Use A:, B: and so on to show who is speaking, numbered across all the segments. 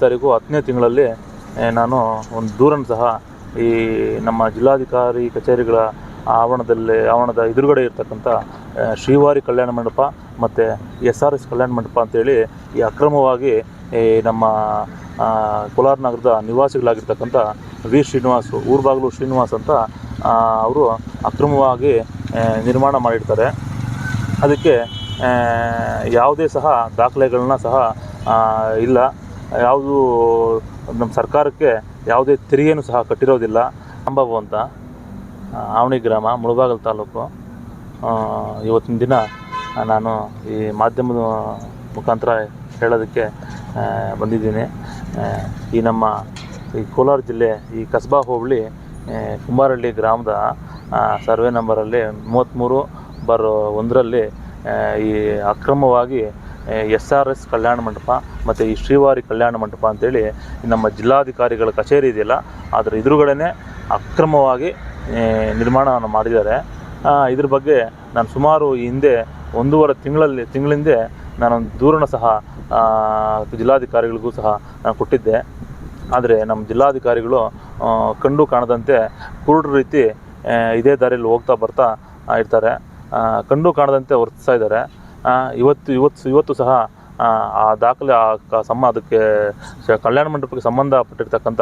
A: ತಾರೀಕು 10ನೇ ತಿಂಗಳಲ್ಲಿ ನಾನು ಒಂದು ದೂರನ್ನು ಸಹ ಈ ನಮ್ಮ ಜಿಲ್ಲಾಧಿಕಾರಿ ಕಚೇರಿಗಳ ಆವರಣದ ಎದುರುಗಡೆ ಇರ್ತಕ್ಕಂಥ ಶ್ರೀವಾರಿ ಕಲ್ಯಾಣ ಮಂಟಪ ಮತ್ತು SRS ಕಲ್ಯಾಣ ಮಂಟಪ ಅಂತೇಳಿ ಈ ಅಕ್ರಮವಾಗಿ ನಮ್ಮ ಕೋಲಾರ ನಗರದ ನಿವಾಸಿಗಳಾಗಿರ್ತಕ್ಕಂಥ ವಿ ಶ್ರೀನಿವಾಸ್ ಊರ್ಬಾಗಿಲು ಶ್ರೀನಿವಾಸ್ ಅಂತ ಅವರು ಅಕ್ರಮವಾಗಿ ನಿರ್ಮಾಣ ಮಾಡಿರ್ತಾರೆ. ಅದಕ್ಕೆ ಯಾವುದೇ ಸಹ ದಾಖಲೆಗಳನ್ನ ಸಹ ಇಲ್ಲ. ಯಾವುದು ನಮ್ಮ ಸರ್ಕಾರಕ್ಕೆ ಯಾವುದೇ ತೆರಿಗೆನೂ ಸಹ ಕಟ್ಟಿರೋದಿಲ್ಲ. ಅಂಬಾಬು ಅಂತ ಆವಣಿ ಗ್ರಾಮ, ಮುಳಬಾಗಿಲು ತಾಲೂಕು. ಇವತ್ತಿನ ದಿನ ನಾನು ಈ ಮಾಧ್ಯಮದ ಮುಖಾಂತರ ಹೇಳೋದಕ್ಕೆ ಬಂದಿದ್ದೀನಿ. ಈ ನಮ್ಮ ಈ ಕೋಲಾರ ಜಿಲ್ಲೆ ಈ ಕಸ್ಬಾ ಹೋಬಳಿ ಕುಂಬಾರಹಳ್ಳಿ ಗ್ರಾಮದ ಸರ್ವೆ ನಂಬರಲ್ಲಿ 33/1ರಲ್ಲಿ ಈ ಅಕ್ರಮವಾಗಿ SRS ಕಲ್ಯಾಣ ಮಂಟಪ ಮತ್ತು ಈ ಶ್ರೀವಾರಿ ಕಲ್ಯಾಣ ಮಂಟಪ ಅಂತೇಳಿ ನಮ್ಮ ಜಿಲ್ಲಾಧಿಕಾರಿಗಳ ಕಚೇರಿ ಇದೆಯಲ್ಲ, ಅದರ ಎದುರುಗಡೆ ಅಕ್ರಮವಾಗಿ ನಿರ್ಮಾಣವನ್ನು ಮಾಡಿದ್ದಾರೆ. ಇದ್ರ ಬಗ್ಗೆ ನಾನು ಸುಮಾರು ಈ ಹಿಂದೆ 1.5 ತಿಂಗಳಿಂದ ನಾನೊಂದು ದೂರನ್ನು ಸಹ ಜಿಲ್ಲಾಧಿಕಾರಿಗಳಿಗೂ ಸಹ ನಾನು ಕೊಟ್ಟಿದ್ದೆ. ಆದರೆ ನಮ್ಮ ಜಿಲ್ಲಾಧಿಕಾರಿಗಳು ಕಂಡು ಕಾಣದಂತೆ ಕುರುಡ್ರ ರೀತಿ ಇದೇ ದಾರಿಯಲ್ಲಿ ಹೋಗ್ತಾ ಬರ್ತಾ ಇರ್ತಾರೆ. ಕಂಡು ಕಾಣದಂತೆ ವರ್ತಿಸ್ತಾ ಇದ್ದಾರೆ. ಇವತ್ತು ಸಹ ಆ ದಾಖಲೆ ಅದಕ್ಕೆ ಕಲ್ಯಾಣ ಮಂಟಪಕ್ಕೆ ಸಂಬಂಧಪಟ್ಟಿರ್ತಕ್ಕಂಥ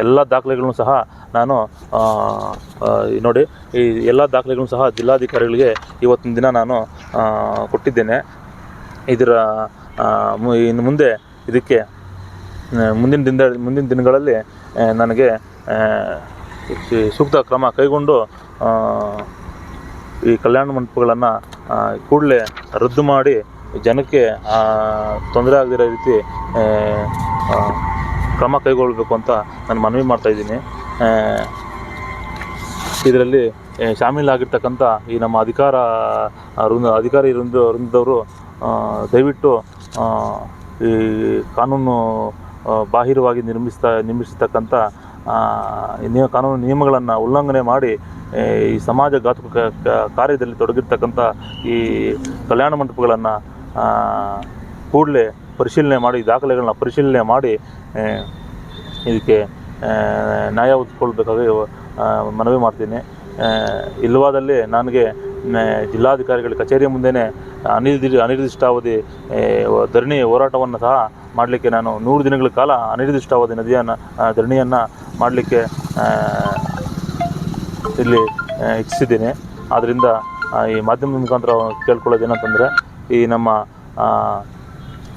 A: ಎಲ್ಲ ದಾಖಲೆಗಳನ್ನು ಸಹ ನಾನು ನೋಡಿ, ಈ ಎಲ್ಲ ದಾಖಲೆಗಳನ್ನು ಸಹ ಜಿಲ್ಲಾಧಿಕಾರಿಗಳಿಗೆ ಇವತ್ತಿನ ದಿನ ನಾನು ಕೊಟ್ಟಿದ್ದೇನೆ. ಇನ್ನು ಮುಂದೆ ಇದಕ್ಕೆ ಮುಂದಿನ ದಿನಗಳಲ್ಲಿ ನನಗೆ ಸೂಕ್ತ ಕ್ರಮ ಕೈಗೊಂಡು ಈ ಕಲ್ಯಾಣ ಮಂಟಪಗಳನ್ನು ಕೂಡಲೇ ರದ್ದು ಮಾಡಿ ಜನಕ್ಕೆ ತೊಂದರೆ ಆಗದಿರೋ ರೀತಿ ಕ್ರಮ ಕೈಗೊಳ್ಳಬೇಕು ಅಂತ ನಾನು ಮನವಿ ಮಾಡ್ತಾಯಿದ್ದೀನಿ. ಇದರಲ್ಲಿ ಶಾಮೀಲಾಗಿರ್ತಕ್ಕಂಥ ಈ ನಮ್ಮ ಅಧಿಕಾರಿ ವೃಂದದವರು ದಯವಿಟ್ಟು ಈ ಕಾನೂನು ಬಾಹಿರವಾಗಿ ನಿರ್ಮಿಸ್ತಕ್ಕಂಥ ಕಾನೂನು ನಿಯಮಗಳನ್ನು ಉಲ್ಲಂಘನೆ ಮಾಡಿ ಈ ಸಮಾಜಘಾತುಕ ಕಾರ್ಯದಲ್ಲಿ ತೊಡಗಿರ್ತಕ್ಕಂಥ ಈ ಕಲ್ಯಾಣ ಮಂಟಪಗಳನ್ನು ಕೂಡಲೇ ಪರಿಶೀಲನೆ ಮಾಡಿ, ದಾಖಲೆಗಳನ್ನ ಪರಿಶೀಲನೆ ಮಾಡಿ ಇದಕ್ಕೆ ನ್ಯಾಯ ಒದಗಿಸ್ಕೊಳ್ಬೇಕಾಗಿ ಮನವಿ ಮಾಡ್ತೀನಿ. ಇಲ್ಲವಾದಲ್ಲಿ ನನಗೆ ಜಿಲ್ಲಾಧಿಕಾರಿಗಳ ಕಚೇರಿಯ ಮುಂದೆಯೇ ಅನಿರ್ದಿಷ್ಟಾವಧಿ ಧರಣಿ ಹೋರಾಟವನ್ನು ಸಹ ಮಾಡಲಿಕ್ಕೆ ನಾನು 100 ದಿನಗಳ ಕಾಲ ಅನಿರ್ದಿಷ್ಟಾವಧಿ ಧರಣಿಯನ್ನು ಮಾಡಲಿಕ್ಕೆ ಇಲ್ಲಿ ಇಚ್ಛಿಸಿದ್ದೀನಿ. ಆದ್ದರಿಂದ ಈ ಮಾಧ್ಯಮದ ಮುಖಾಂತರ ಕೇಳ್ಕೊಳ್ಳೋದೇನಂತಂದರೆ, ಈ ನಮ್ಮ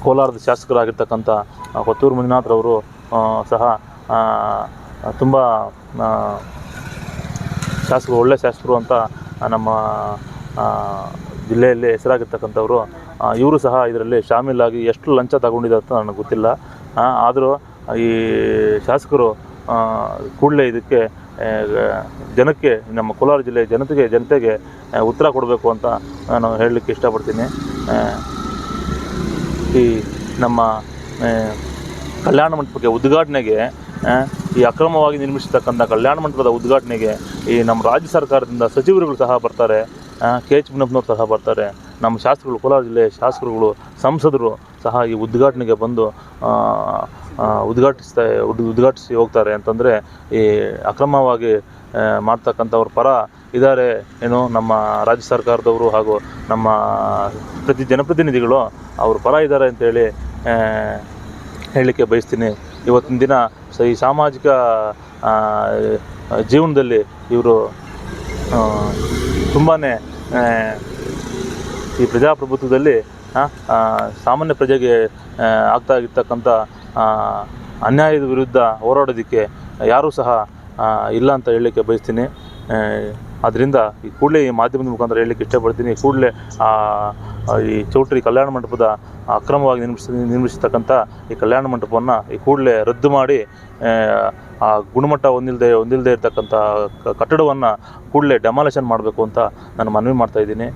A: ಕೋಲಾರದ ಶಾಸಕರಾಗಿರ್ತಕ್ಕಂಥ ಕೊತ್ತೂರು ಮಂಜುನಾಥ್ರವರು ಸಹ ತುಂಬ ಒಳ್ಳೆಯ ಶಾಸಕರು ಅಂತ ನಮ್ಮ ಜಿಲ್ಲೆಯಲ್ಲಿ ಹೆಸರಾಗಿರ್ತಕ್ಕಂಥವ್ರು. ಇವರು ಸಹ ಇದರಲ್ಲಿ ಶಾಮೀಲಾಗಿ ಎಷ್ಟು ಲಂಚ ತಗೊಂಡಿದ್ದಾರೆ ಅಂತ ನನಗೆ ಗೊತ್ತಿಲ್ಲ. ಆದರೂ ಈ ಶಾಸಕರು ಕೂಡಲೇ ಇದಕ್ಕೆ ಜನಕ್ಕೆ, ನಮ್ಮ ಕೋಲಾರ ಜಿಲ್ಲೆಯ ಜನತೆಗೆ ಉತ್ತರ ಕೊಡಬೇಕು ಅಂತ ನಾನು ಹೇಳಲಿಕ್ಕೆ ಇಷ್ಟಪಡ್ತೀನಿ. ಈ ನಮ್ಮ ಕಲ್ಯಾಣ ಮಂಟಪಕ್ಕೆ ಉದ್ಘಾಟನೆಗೆ, ಈ ಅಕ್ರಮವಾಗಿ ನಿರ್ಮಿಸಿರ್ತಕ್ಕಂಥ ಕಲ್ಯಾಣ ಮಂಟಪದ ಉದ್ಘಾಟನೆಗೆ ಈ ನಮ್ಮ ರಾಜ್ಯ ಸರ್ಕಾರದಿಂದ ಸಚಿವರುಗಳು ಸಹ ಬರ್ತಾರೆ, KH ಮುನಿಯಪ್ಪನವರು ಸಹ ಬರ್ತಾರೆ. ನಮ್ಮ ಶಾಸಕರು, ಕೋಲಾರ ಜಿಲ್ಲೆಯ ಶಾಸಕರುಗಳು, ಸಂಸದರು ಸಹ ಈ ಉದ್ಘಾಟನೆಗೆ ಬಂದು ಉದ್ಘಾಟಿಸಿ ಹೋಗ್ತಾರೆ. ಅಂತಂದರೆ ಈ ಅಕ್ರಮವಾಗಿ ಮಾಡ್ತಕ್ಕಂಥವ್ರ ಪರ ಇದ್ದಾರೆ ಏನು ನಮ್ಮ ರಾಜ್ಯ ಸರ್ಕಾರದವರು ಹಾಗೂ ನಮ್ಮ ಜನಪ್ರತಿನಿಧಿಗಳು ಅವ್ರ ಪರ ಇದ್ದಾರೆ ಅಂತೇಳಿ ಹೇಳಲಿಕ್ಕೆ ಬಯಸ್ತೀನಿ. ಇವತ್ತಿನ ದಿನ ಈ ಸಾಮಾಜಿಕ ಜೀವನದಲ್ಲಿ ಇವರು ತುಂಬಾ ಈ ಪ್ರಜಾಪ್ರಭುತ್ವದಲ್ಲಿ ಸಾಮಾನ್ಯ ಪ್ರಜೆಗೆ ಆಗ್ತಾ ಇರ್ತಕ್ಕಂಥ ಅನ್ಯಾಯದ ವಿರುದ್ಧ ಹೋರಾಡೋದಕ್ಕೆ ಯಾರೂ ಸಹ ಇಲ್ಲ ಅಂತ ಹೇಳಲಿಕ್ಕೆ ಬಯಸ್ತೀನಿ. ಆದ್ದರಿಂದ ಈ ಕೂಡಲೇ ಈ ಮಾಧ್ಯಮದ ಮುಖಾಂತರ ಹೇಳಲಿಕ್ಕೆ ಇಷ್ಟಪಡ್ತೀನಿ. ಕೂಡಲೇ ಈ ಚೌಟ್ರಿ ಕಲ್ಯಾಣ ಮಂಟಪದ ಅಕ್ರಮವಾಗಿ ನಿರ್ಮಿಸಿರ್ತಕ್ಕಂಥ ಈ ಕಲ್ಯಾಣ ಮಂಟಪವನ್ನು ಈ ಕೂಡಲೇ ರದ್ದು ಮಾಡಿ ಆ ಗುಣಮಟ್ಟ ಹೊಂದಿಲ್ಲದೆ ಇರತಕ್ಕಂಥ ಕಟ್ಟಡವನ್ನು ಕೂಡಲೇ ಡೆಮಾಲಿಷನ್ ಮಾಡಬೇಕು ಅಂತ ನಾನು ಮನವಿ ಮಾಡ್ತಾಯಿದ್ದೀನಿ.